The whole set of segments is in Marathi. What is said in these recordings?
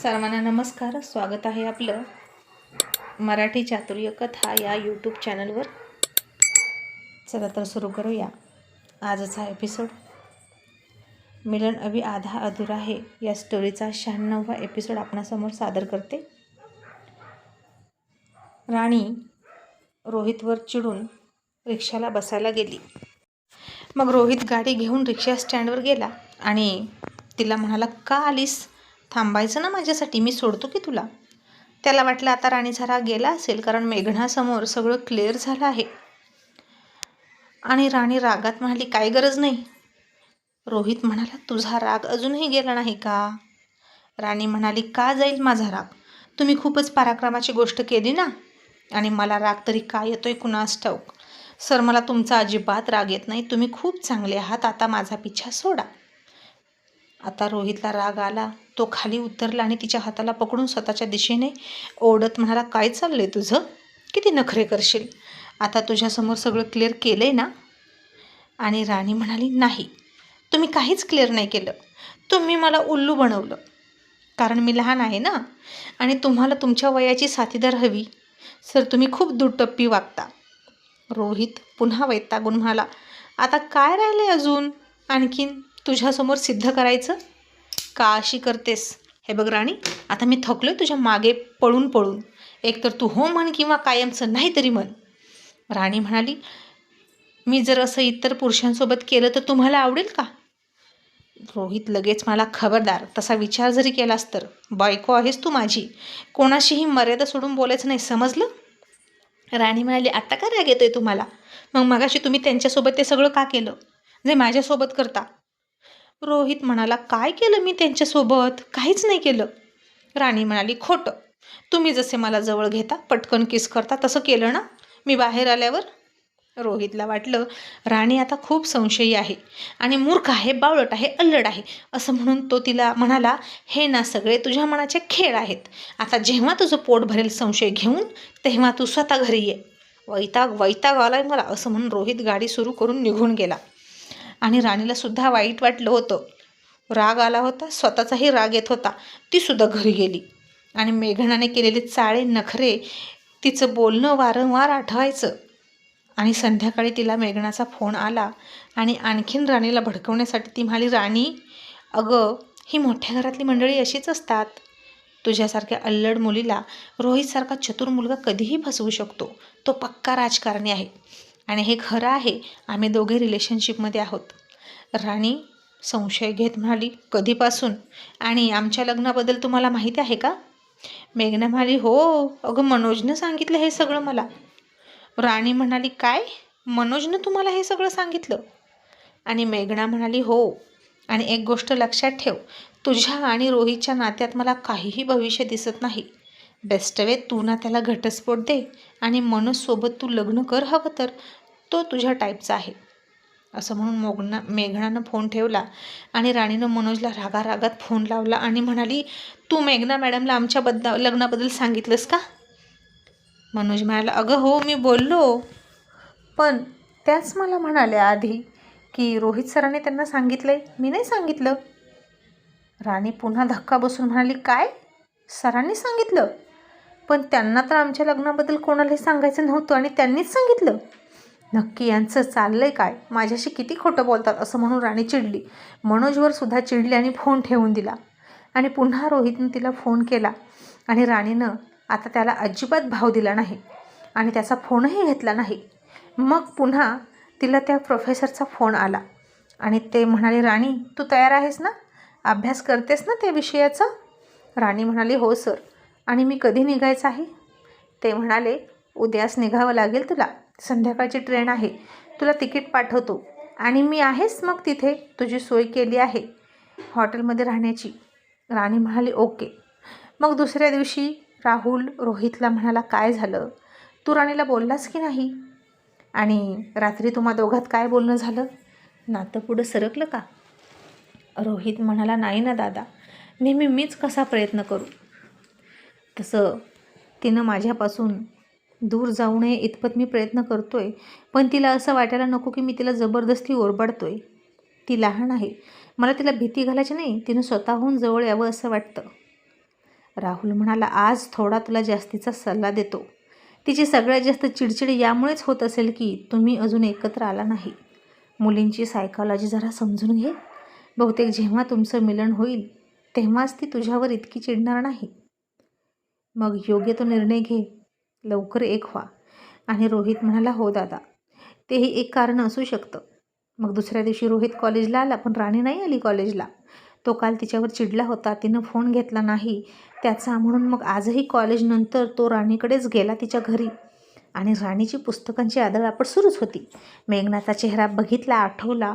सर्वांना नमस्कार. स्वागत आहे आपलं मराठी चातुर्य कथा या यूट्यूब चॅनलवर. चला तर सुरू करूया आजचा एपिसोड. मिलन अभी आधा अधुरा है या स्टोरीचा 96वा एपिसोड आपणासमोर सादर करते. राणी रोहितवर चिडून रिक्षाला बसायला गेली. मग रोहित गाडी घेऊन रिक्षा स्टँडवर गेला आणि तिला म्हणाला, का आलीस? थांबायचं ना माझ्यासाठी, मी सोडतो की तुला. त्याला वाटलं आता राणीचा राग गेला असेल, कारण मेघनासमोर सगळं क्लिअर झालं आहे. आणि राणी रागात म्हणाली, काही गरज नाही. रोहित म्हणाला, तुझा राग अजूनही गेला नाही का? राणी म्हणाली, का जाईल माझा राग? तुम्ही खूपच पराक्रमाची गोष्ट केली ना, आणि मला राग तरी काय येतोय कुणास ठाऊक. सर, मला तुमचा अजिबात राग येत नाही, तुम्ही खूप चांगले आहात, आता माझा पिछा सोडा. आता रोहितला राग आला. तो खाली उतरला आणि तिच्या हाताला पकडून स्वतःच्या दिशेने ओढत म्हणाला, काय चाललंय तुझं? किती नखरे करशील? आता तुझ्यासमोर सगळं क्लिअर केलं आहे ना? आणि राणी म्हणाली, नाही, तुम्ही काहीच क्लिअर नाही केलं. तुम्ही मला उल्लू बनवलं, कारण मी लहान आहे ना, आणि तुम्हाला तुमच्या वयाची साथीदार हवी. सर, तुम्ही खूप दुटप्पी वागता. रोहित पुन्हा वैतागून म्हणाला, आता काय राहिले अजून आणखीन तुझ्यासमोर सिद्ध करायचं? का अशी करतेस? हे बघ राणी, आता मी थकलोय तुझ्या मागे पळून पळून. एकतर तू हो म्हण किंवा कायमचं नाही तरी म्हण. राणी म्हणाली, मी जर असं इतर पुरुषांसोबत केलं तर तुम्हाला आवडेल का? रोहित लगेच मला, खबरदार, तसा विचार जरी केलास तर बायको आहेस तू माझी, कोणाशीही मर्यादा सोडून बोलायचं नाही, समजलं? राणी म्हणाली, आत्ता का राग येतोय तुम्हाला? मग मगाशी तुम्ही त्यांच्यासोबत ते सगळं का केलं जे माझ्यासोबत करता? रोहित म्हणाला, काय केलं मी त्यांच्यासोबत? काहीच नाही केलं. राणी म्हणाली, खोटं. तुम्ही जसे मला जवळ घेता, पटकन किस करता, तसं केलं ना मी बाहेर आल्यावर? रोहितला वाटलं राणी आता खूप संशयी आहे आणि मूर्ख आहे, बावळट आहे, अल्लड आहे, असं म्हणून तो तिला म्हणाला, हे ना सगळे तुझ्या मनाचे खेळ आहेत. आता जेव्हा तुझं पोट भरेल संशय घेऊन, तेव्हा तू स्वतः घरी ये. वैताग आलाय मला, असं म्हणून रोहित गाडी सुरू करून निघून गेला. आणि राणीला सुद्धा वाईट वाटलं होतं. राग आला होता, स्वतःचाही राग येत होता. ती सुद्धा घरी गेली आणि मेघनाने केलेले चाळे नखरे, तिचं बोलणं वारंवार आठवायचं. आणि संध्याकाळी तिला मेघनाचा फोन आला आणि आणखीन राणीला भडकवण्यासाठी ती म्हणाली, राणी, अगं, ही मोठ्या घरातली मंडळी अशीच असतात. तुझ्यासारख्या अल्लड मुलीला रोहितसारखा चतुर मुलगा कधीही फसवू शकतो. तो पक्का राजकारणी आहे आणि हे खरं आहे, आम्ही दोघे रिलेशनशिपमध्ये आहोत. राणी संशय घेत म्हणाली, कधीपासून? आणि आमच्या लग्नाबद्दल तुम्हाला माहिती आहे का? मेघना म्हणाली, हो, अगं, मनोजनं सांगितलं हे सगळं मला. राणी म्हणाली, काय? मनोजनं तुम्हाला हे सगळं सांगितलं? आणि मेघना म्हणाली, हो, आणि एक गोष्ट लक्षात ठेव, तुझ्या आणि रोहितच्या नात्यात मला काहीही भविष्य दिसत नाही. बेस्ट वे, तू ना त्याला घटस्फोट दे आणि मनोजसोबत तू लग्न कर हवं तर, तो तुझ्या टाईपचा आहे. असं म्हणून मेघनानं फोन ठेवला आणि राणीनं मनोजला रागारागात फोन लावला आणि म्हणाली, तू मेघना मॅडमला आमच्या लग्नाबद्दल सांगितलंस का? मनोज म्हणाला, अगं हो, मी बोललो, पण त्याच मला म्हणाल्या आधी की रोहित सरांनी त्यांना सांगितलंय, मी नाही सांगितलं. राणी पुन्हा धक्का बसून म्हणाली, काय? सरांनी सांगितलं? पण त्यांना तर आमच्या लग्नाबद्दल कोणालाही सांगायचं नव्हतं आणि त्यांनीच सांगितलं. नक्की यांचं चाललंय काय? माझ्याशी किती खोटं बोलतात, असं म्हणून राणी चिडली. मनोजवर सुद्धा चिडली आणि फोन ठेवून दिला. आणि पुन्हा रोहितनं तिला फोन केला आणि राणीनं आता त्याला अजिबात भाव दिला नाही आणि त्याचा फोनही घेतला नाही. मग पुन्हा तिला त्या प्रोफेसरचा फोन आला आणि ते म्हणाले, राणी, तू तयार आहेस ना? अभ्यास करतेस ना त्या विषयाचा? राणी म्हणाली, हो सर. आणि मी कधी निघायचं आहे? ते म्हणाले, उद्याच निघावं लागेल तुला, संध्याकाळची ट्रेन आहे, तुला तिकीट पाठवतो आणि मी आहेच मग तिथे, तुझी सोय केली आहे हॉटेलमध्ये राहण्याची. राणी म्हणाली, ओके. मग दुसऱ्या दिवशी राहुल रोहितला म्हणाला, काय झालं? तू राणीला बोललास की नाही? आणि रात्री तुम्हा दोघात काय बोलणं झालं? नातं पुढं सरकलं का? रोहित म्हणाला, नाही ना दादा, नेहमी मीच कसा प्रयत्न करू. तसं तिनं माझ्यापासून दूर जाऊ नये इतपत मी प्रयत्न करतोय, पण तिला असं वाटायला नको की मी तिला जबरदस्ती ओरबाडतोय. ती लहान आहे, मला तिला भीती घालायची नाही, तिनं स्वतःहून जवळ यावं असं वाटतं. राहुल म्हणाला, आज थोडा तुला जास्तीचा सल्ला देतो. तिची सगळ्यात जास्त चिडचिड यामुळेच होत असेल की तुम्ही अजून एकत्र आला नाही. मुलींची सायकॉलॉजी जरा समजून घे. बहुतेक जेव्हा तुमचं मिलन होईल तेव्हाच ती तुझ्यावर इतकी चिडणार नाही. मग योग्य तो निर्णय घे, लवकर एक व्हा. आणि रोहित म्हणाला, हो दादा, तेही एक कारण असू शकतं. मग दुसऱ्या दिवशी रोहित कॉलेजला आला, पण राणी नाही आली कॉलेजला. तो काल तिच्यावर चिडला होता, तिनं फोन घेतला नाही त्याचा, म्हणून मग आजही कॉलेजनंतर तो राणीकडेच गेला तिच्या घरी. आणि राणीची पुस्तकांची आदळआपट सुरूच होती. मेघनाचा चेहरा बघितला, आठवला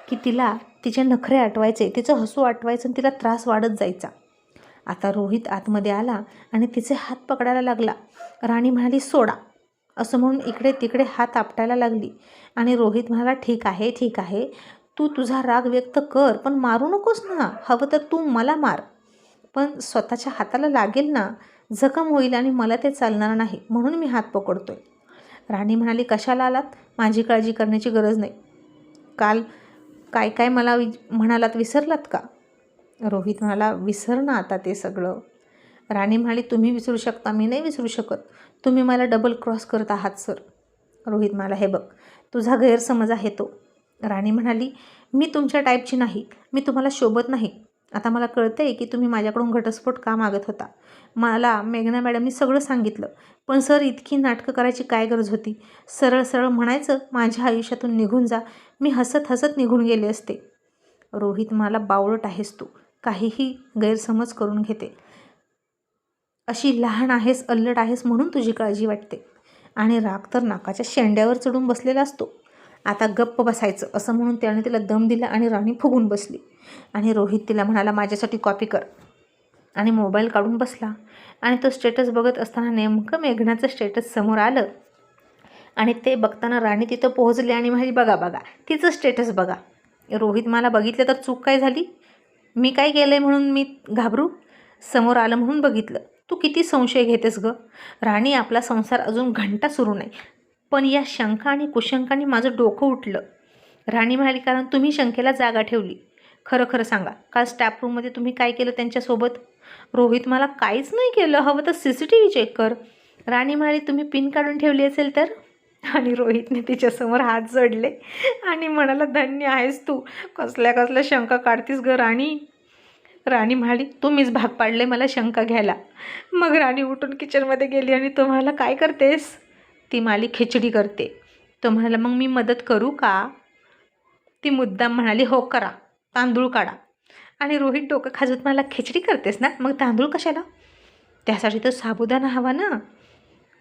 की तिला तिचे नखरे आठवायचे, तिचं हसू आठवायचं आणि तिला त्रास वाढत जायचा. आता रोहित आतमध्ये आला आणि तिचे हात पकडायला लागला. राणी म्हणाली, सोडा, असं म्हणून इकडे तिकडे हात आपटायला लागली. आणि रोहित म्हणाला, ठीक आहे ठीक आहे, तू तुझा राग व्यक्त कर, पण मारू नकोस ना. हवं तर तू मला मार, पण स्वतःच्या हाताला लागेल ना, जखम होईल आणि मला ते चालणार नाही, म्हणून मी हात पकडतोय. राणी म्हणाली, कशाला आलात? माझी काळजी करण्याची गरज नाही. काल काय काय मला म्हणालात, विसरलात का? रोहित म्हणाला, विसर ना आता ते सगळं. राणी म्हणाली, तुम्ही विसरू शकता, मी नाही विसरू शकत. तुम्ही मला डबल क्रॉस करत आहात सर. रोहित म्हणाला, हे बघ, तुझा गैरसमज आहे तो. राणी म्हणाली, मी तुमच्या टाईपची नाही, मी तुम्हाला शोभत नाही. आता मला कळतं आहे की तुम्ही माझ्याकडून घटस्फोट का मागत होता. मला मेघना मॅडमनी सगळं सांगितलं, पण सर इतकी नाटकं करायची काय गरज होती? सरळ सरळ म्हणायचं, माझ्या आयुष्यातून निघून जा, मी हसत हसत निघून गेले असते. रोहित म्हणाला, बावळट आहेस तू, काहीही गैरसमज करून घेते. अशी लहान आहेस, अल्लड आहेस म्हणून तुझी काळजी वाटते. आणि राग तर नाकाच्या शेंड्यावर चढून बसलेला असतो. आता गप्प बसायचं, असं म्हणून त्याने तिला दम दिला आणि राणी फुगून बसली. आणि रोहित तिला म्हणाला, माझ्यासाठी कॉपी कर. आणि मोबाईल काढून बसला. आणि तो स्टेटस बघत असताना नेमकं मेघनाचं स्टेटस समोर आलं. आणि ते बघताना राणी तिथं पोहोचली आणि म्हणाली, बघा बघा, तिचं स्टेटस बघा. रोहित मला बघितलं तर चूक काय झाली? मी काय केलं आहे म्हणून मी घाबरू? समोर आलं म्हणून बघितलं. तू किती संशय घेतेस गं? राणी, आपला संसार अजून घंटा सुरू नाही, पण या शंका आणि कुशंकांनी माझं डोकं उठलं. राणी म्हणाली, कारण तुम्ही शंकेला जागा ठेवली. खरं खरं सांगा, काल स्टाफ रूममध्ये तुम्ही काय केलं त्यांच्यासोबत? रोहित मला काहीच नाही केलं, हवं तर CCTV चेक कर. राणी म्हणाली, तुम्ही पिन काढून ठेवली असेल तर? आणि रोहितने तिच्यासमोर हात जोडले आणि म्हणाला, धन्य आहेस तू, कसल्या कसल्या शंका काढतीस गं राणी. राणी म्हणाली, तुम्हीच भाग पाडले मला शंका घ्यायला. मग राणी उठून किचनमध्ये गेली आणि तो म्हणाला, काय करतेस? ती म्हणाली, खिचडी करते. तो म्हणाला, मग मी मदत करू का? ती मुद्दाम म्हणाली, हो करा, तांदूळ काढा. आणि रोहित डोकं खाजवत म्हणाला, खिचडी करतेस ना, मग तांदूळ कशाला? त्यासाठी तर साबुदाणा हवा ना.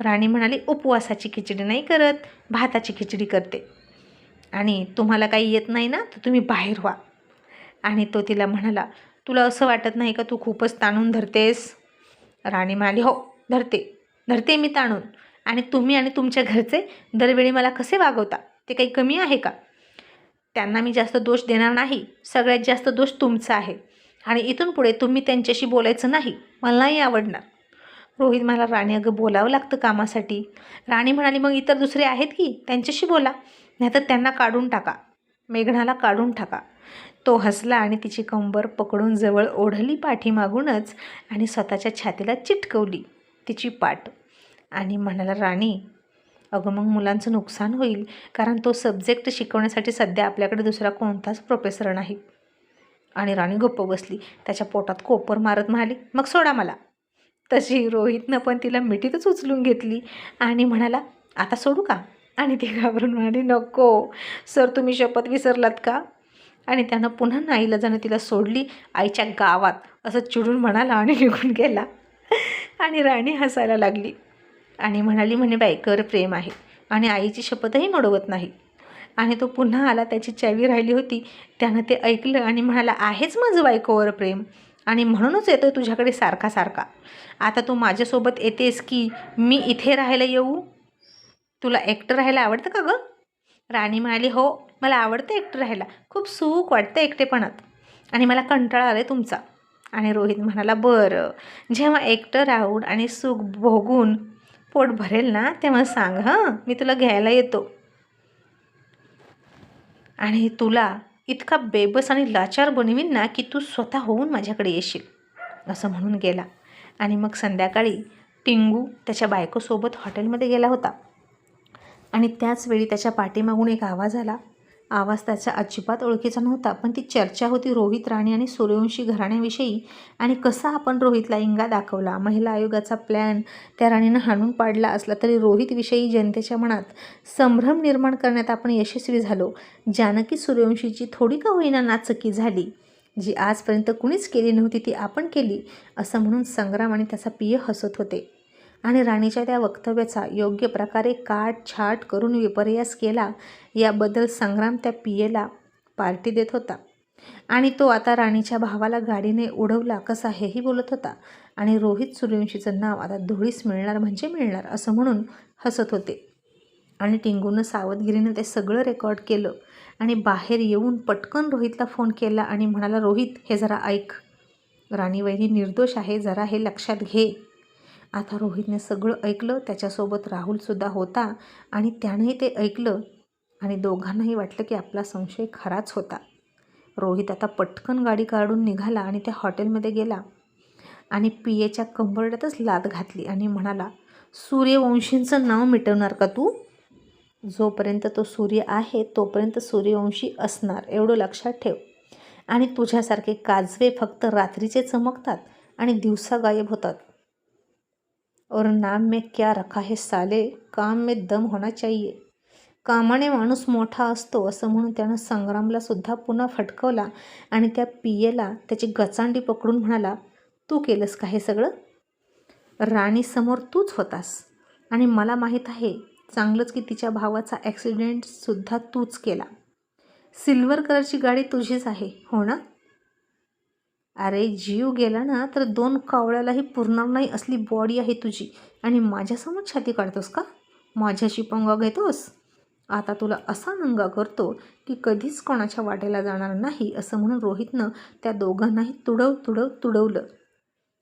राणी म्हणाली, उपवासाची खिचडी नाही करत, भाताची खिचडी करते. आणि तुम्हाला काही येत नाही ना, तर तुम्ही बाहेर व्हा. आणि तो तिला म्हणाला, तुला असं वाटत नाही का तू खूपच ताणून धरतेस? राणी म्हणाली, हो धरते मी ताणून. आणि तुम्ही आणि तुमच्या घरचे दरवेळी मला कसे वागवता, ते काही कमी आहे का? त्यांना मी जास्त दोष देणार नाही, सगळ्यात जास्त दोष तुमचा आहे. आणि इथून पुढे तुम्ही त्यांच्याशी बोलायचं नाही, मला नाही आवडणार. रोहित म्हणाला, राणी, अगं बोलावं लागतं कामासाठी. राणी म्हणाली, मग इतर दुसरे आहेत की, त्यांच्याशी बोला, नाहीतर त्यांना काढून टाका, मेघनाला काढून टाका. तो हसला आणि तिची कंबर पकडून जवळ ओढली पाठीमागूनच आणि स्वतःच्या छातीला चिटकवली तिची पाठ. आणि म्हणाला, राणी, अगं मग मुलांचं नुकसान होईल, कारण तो सब्जेक्ट शिकवण्यासाठी सध्या आपल्याकडे दुसरा कोणताच प्रोफेसर नाही. आणि राणी गप्प बसली, त्याच्या पोटात कोपर मारत म्हणाली, मग सोडा मला. तशी रोहितनं पण तिला मिठीतच उचलून घेतली आणि म्हणाला, आता सोडू का? आणि ती घाबरून म्हणाली, नको सर, तुम्ही शपथ विसरलात का? आणि त्यानं पुन्हा नाईलाजानं तिला सोडली आईच्या गावात, असं चिडून म्हणाला आणि निघून गेला. आणि राणी हसायला लागली आणि म्हणाली, म्हणे बायकोवर प्रेम आहे आणि आईची शपथही मोडवत नाही. आणि तो पुन्हा आला, त्याची चावी राहिली होती, त्यानं ते ऐकलं आणि म्हणाला, आहेच माझं बायकोवर प्रेम आणि म्हणूनच येतोय तुझ्याकडे सारखा सारखा. आता तू माझ्यासोबत येतेस की मी इथे राहायला येऊ? तुला एकटं राहायला आवडतं का गं? राणी म्हणाली, हो, मला आवडतं एकटं राहायला, खूप सुख वाटतं एकटेपणात आणि मला कंटाळा आला आहे तुमचा. आणि रोहित म्हणाला, बरं, जेव्हा एकटं राहून आणि सुख भोगून पोट भरेल ना, तेव्हा सांग, हां, मी तुला घ्यायला येतो. आणि तुला इतका बेबस आणि लाचार बनवीन ना की तू स्वतः होऊन माझ्याकडे येशील, असं म्हणून गेला. आणि मग संध्याकाळी टिंगू त्याच्या बायकोसोबत हॉटेलमध्ये गेला होता. आणि त्याच वेळी त्याच्या पाठीमागून एक आवाज आला. आवाज त्याचा अजिबात ओळखीचा नव्हता, पण ती चर्चा होती रोहित, राणी आणि सूर्यवंशी घराण्याविषयी आणि कसा आपण रोहितला इंगा दाखवला. महिला आयोगाचा प्लॅन त्या राणीनं हाणून पाडला असला तरी रोहितविषयी जनतेच्या मनात संभ्रम निर्माण करण्यात आपण यशस्वी झालो. जानकी सूर्यवंशीची थोडी का होईना नाचक्की झाली, जी आजपर्यंत कुणीच केली नव्हती ती आपण केली, असं म्हणून संग्राम आणि त्याचा पिय हसत होते. आणि राणीच्या त्या वक्तव्याचा योग्य प्रकारे काटछाट करून विपर्यास केला याबद्दल संग्राम त्या पियेला पार्टी देत होता. आणि तो आता राणीच्या भावाला गाडीने उडवला कसा हेही बोलत होता. आणि रोहित सूर्यवंशीचं नाव आता धुळीस मिळणार म्हणजे मिळणार असं म्हणून हसत होते. आणि टिंगूनं सावधगिरीनं ते सगळं रेकॉर्ड केलं आणि बाहेर येऊन पटकन रोहितला फोन केला आणि म्हणाला, रोहित हे जरा ऐक, राणी वहिनी निर्दोष आहे, जरा हे लक्षात घे. आता रोहितने सगळं ऐकलं. त्याच्यासोबत राहुलसुद्धा होता आणि त्यानंही ते ऐकलं आणि दोघांनाही वाटलं की आपला संशय खराच होता. रोहित आता पटकन गाडी काढून निघाला आणि त्या हॉटेलमध्ये गेला आणि पियेच्या कंबरड्यातच लाथ घातली आणि म्हणाला, सूर्यवंशींचं नाव मिटवणार का तू? जोपर्यंत तो सूर्य आहे तोपर्यंत सूर्यवंशी असणार, एवढं लक्षात ठेव. आणि तुझ्यासारखे काजवे फक्त रात्रीचे चमकतात आणि दिवसा गायब होतात. और नाम में क्या रखा है साले, काम में दम होना चाहिए. कामाने माणूस मोठा असतो असं म्हणून त्यानं संग्रामला सुद्धा पुन्हा फटकवला आणि त्या पियेला त्याची गचांडी पकडून म्हणाला, तू केलंस का हे सगळं? राणीसमोर तूच होतास आणि मला माहीत आहे चांगलंच की तिच्या भावाचा ॲक्सिडेंटसुद्धा तूच केला. सिल्वर कलरची गाडी तुझीच आहे हो ना? अरे जीव गेला ना तर 2 कावळ्यालाही पुरणार नाही असली बॉडी आहे तुझी आणि माझ्यासमोर छाती काढतोस का? माझ्याशी पंगा घेतोस? आता तुला असा नंगा करतो की कधीच कोणाच्या वाटेला जाणार नाही असं म्हणून रोहितनं त्या दोघांनाही तुडवलं.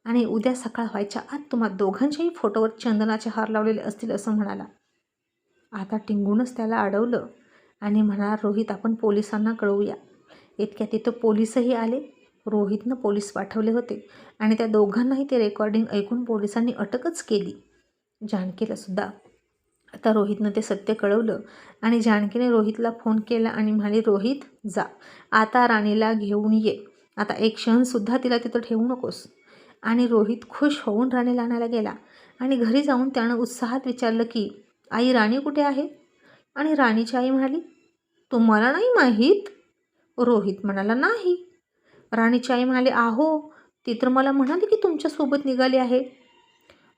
आणि उद्या सकाळ व्हायच्या आत तुम्हा दोघांच्याही फोटोवर चंदनाचे हार लावलेले असतील असं म्हणाला. आता टिंगूनच त्याला अडवलं आणि म्हणाला, रोहित आपण पोलिसांना कळवूया. इतक्या तिथं पोलिसही आले. रोहितनं पोलीस पाठवले होते आणि त्या दोघांनाही ते रेकॉर्डिंग ऐकून पोलिसांनी अटकच केली. जानकीला सुद्धा आता रोहितनं ते सत्य कळवलं आणि जानकीने रोहितला फोन केला आणि म्हणाली, रोहित जा आता राणीला घेऊन ये, आता एक क्षणसुद्धा तिला तिथं ठेवू नकोस. आणि रोहित खुश होऊन राणीला आणायला गेला आणि घरी जाऊन त्यानं उत्साहात विचारलं की आई राणी कुठे आहे? आणि राणीची आई म्हणाली, तुम्हाला नाही माहीत? रोहित म्हणाला, नाही. राणीची आई म्हणाली, आहो ती तर मला म्हणाली की तुमच्यासोबत निघाली आहे.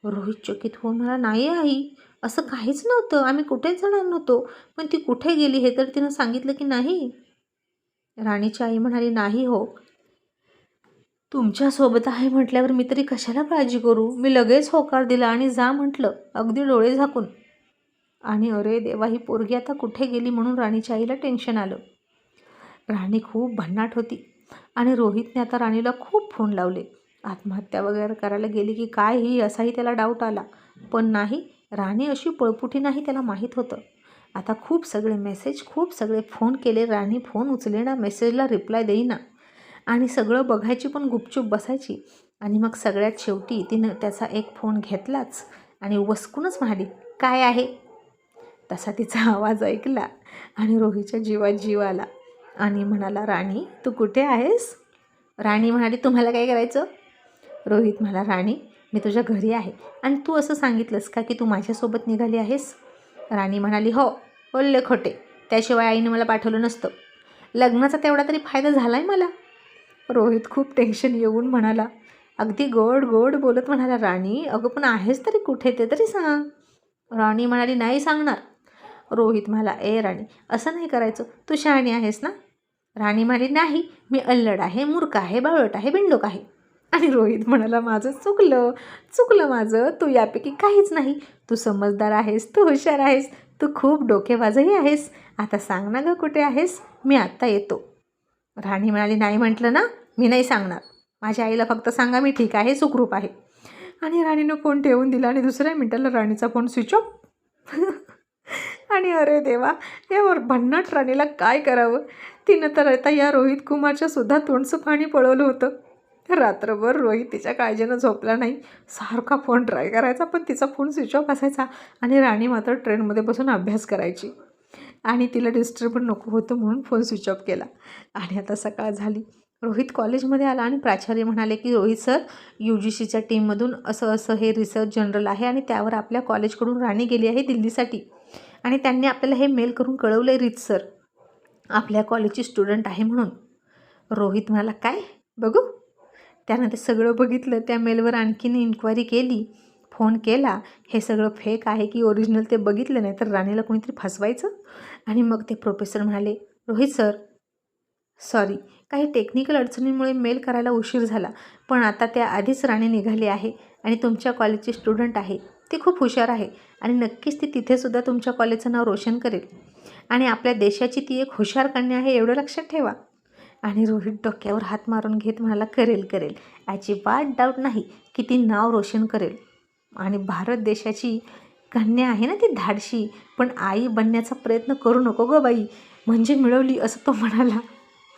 रोहित चकित होऊन म्हणाला, नाही आई असं काहीच नव्हतं, आम्ही कुठेच जाणार नव्हतो, पण ती कुठे गेली हे तर तिनं सांगितलं की नाही? राणीची आई म्हणाली, नाही हो, तुमच्यासोबत आहे म्हटल्यावर मी तरी कशाला काळजी करू, मी लगेच होकार दिला आणि जा म्हटलं, अगदी डोळे झाकून. आणि अरे देवा ही पोरगी आता कुठे गेली म्हणून राणीच्या आईला टेन्शन आलं. राणी खूप भन्नाट होती आणि रोहितने आता राणीला खूप फोन लावले. आत्महत्या वगैरे करायला गेली की काय ही असाही त्याला डाऊट आला, पण नाही, राणी अशी पळपुटी नाही त्याला माहीत होतं. आता खूप सगळे मेसेज, खूप सगळे फोन केले, राणी फोन उचलेना, मेसेजला रिप्लाय देईना आणि सगळं बघायची पण गुपचूप बसायची. आणि मग सगळ्यात शेवटी तिनं त्याचा एक फोन घेतलाच आणि वसकूनच म्हणाली, काय आहे? तसा तिचा आवाज ऐकला आणि रोहितच्या जीवात जीव आला आणि म्हणाला, राणी तू कुठे आहेस? राणी म्हणाली, तुम्हाला काय करायचं? रोहित म्हणाला, राणी मी तुझ्या घरी आहे आणि तू असं सांगितलंस का की तू माझ्यासोबत निघाली आहेस? राणी म्हणाली, हो बोलले खोटे, त्याशिवाय आईने मला पाठवलं नसतं, लग्नाचा तेवढा तरी फायदा झाला आहे मला. रोहित खूप टेन्शन येऊन म्हणाला, अगदी गोड गोड बोलत म्हणाला, राणी अगं पण आहेस तरी कुठे ते तरी सांग. राणी म्हणाली, नाही सांगणार. रोहित म्हणाला, ए राणी असं नाही करायचं, तू शहाणी आहेस ना? राणी म्हणाली, नाही मी अल्लड आहे, मूर्ख आहे, बावळट आहे, बिंडोक आहे. आणि रोहित म्हणाला, माझं चुकलं माझं, तू यापैकी काहीच नाही, तू समजदार आहेस, तू हुशार आहेस, तू खूप डोकेबाजही आहेस. आता सांग ना गं कुठे आहेस, मी आत्ता येतो. राणी म्हणाली, नाही म्हटलं ना, मी नाही सांगणार, माझ्या आईला फक्त सांगा मी ठीक आहे, सुखरूप आहे. आणि राणीनं फोन ठेवून दिला आणि दुसऱ्या मिनिटाला राणीचा फोन स्विच ऑफ. आणि अरे देवा, यावर भन्नाट राणीला काय करावं? तिनं तर आता या रोहित कुमारच्या सुद्धा तोंडचं पाणी पळवलं होतं. रात्रभर रोहित तिच्या काळजीनं झोपला नाही. सारखा फोन ट्राय करायचा, पण तिचा फोन स्विच ऑफ असायचा आणि राणी मात्र ट्रेनमध्ये बसून अभ्यास करायची आणि तिला डिस्टर्ब नको होतं म्हणून फोन स्विच ऑफ केला. आणि आता सकाळ झाली. रोहित कॉलेजमध्ये आला आणि प्राचार्य म्हणाले की रोहित सर, UGCच्या टीममधून असं हे रिसर्च जनरल आहे आणि त्यावर आपल्या कॉलेजकडून राणी गेली आहे दिल्लीसाठी आणि त्यांनी आपल्याला हे मेल करून कळवलं आहे सर आपल्या कॉलेजची स्टुडंट आहे म्हणून. रोहित म्हणाला, काय बघू? त्यानं ते सगळं बघितलं. त्या मेलवर आणखीन इन्क्वायरी केली, फोन केला. हे सगळं फेक आहे की ओरिजिनल ते बघितलं, नाही तर राणीला कोणीतरी फसवायचं. आणि मग ते प्रोफेसर म्हणाले, रोहित सर सॉरी, काही टेक्निकल अडचणींमुळे मेल करायला उशीर झाला, पण आता त्या आधीच राणी निघाली आहे आणि तुमच्या कॉलेजची स्टुडंट आहे. ती खूप हुशार आहे आणि नक्कीच ती तिथेसुद्धा तुमच्या कॉलेजचं नाव रोशन करेल आणि आपल्या देशाची ती एक हुशार कन्या आहे, एवढं लक्षात ठेवा. आणि रोहित डोक्यावर हात मारून घेत म्हणाला, करेल, अजिबात डाऊट नाही की ती नाव रोशन करेल. आणि भारत देशाची कन्या आहे ना ती, धाडशी, पण आई बनण्याचा प्रयत्न करू नको गं बाई, म्हणजे मिळवली, असं तो म्हणाला.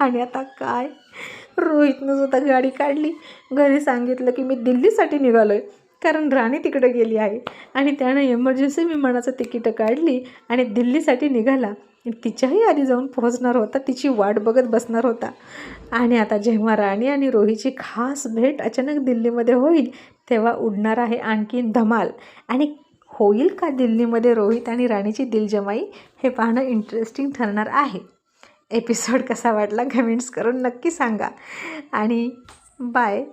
आणि आता काय? रोहितनं सुद्धा गाडी काढली, घरी सांगितलं की मी दिल्लीसाठी निघालो आहे कारण राणी तिकडे गेली आहे. आणि त्यानं एमर्जन्सी विमानाचं तिकीटं काढली आणि दिल्लीसाठी निघाला. तिच्याही आधी जाऊन पोहोचणार होता, तिची वाट बघत बसणार होता. आणि आता जेव्हा राणी आणि रोहितची खास भेट अचानक दिल्लीमध्ये होईल, तेव्हा उडणार आहे आणखीन धमाल. आणि होईल का दिल्लीमध्ये रोहित आणि राणीची दिलजमाई, हे पाहणं इंटरेस्टिंग ठरणार आहे. एपिसोड कसा वाटला कमेंट्स करून नक्की सांगा आणि बाय.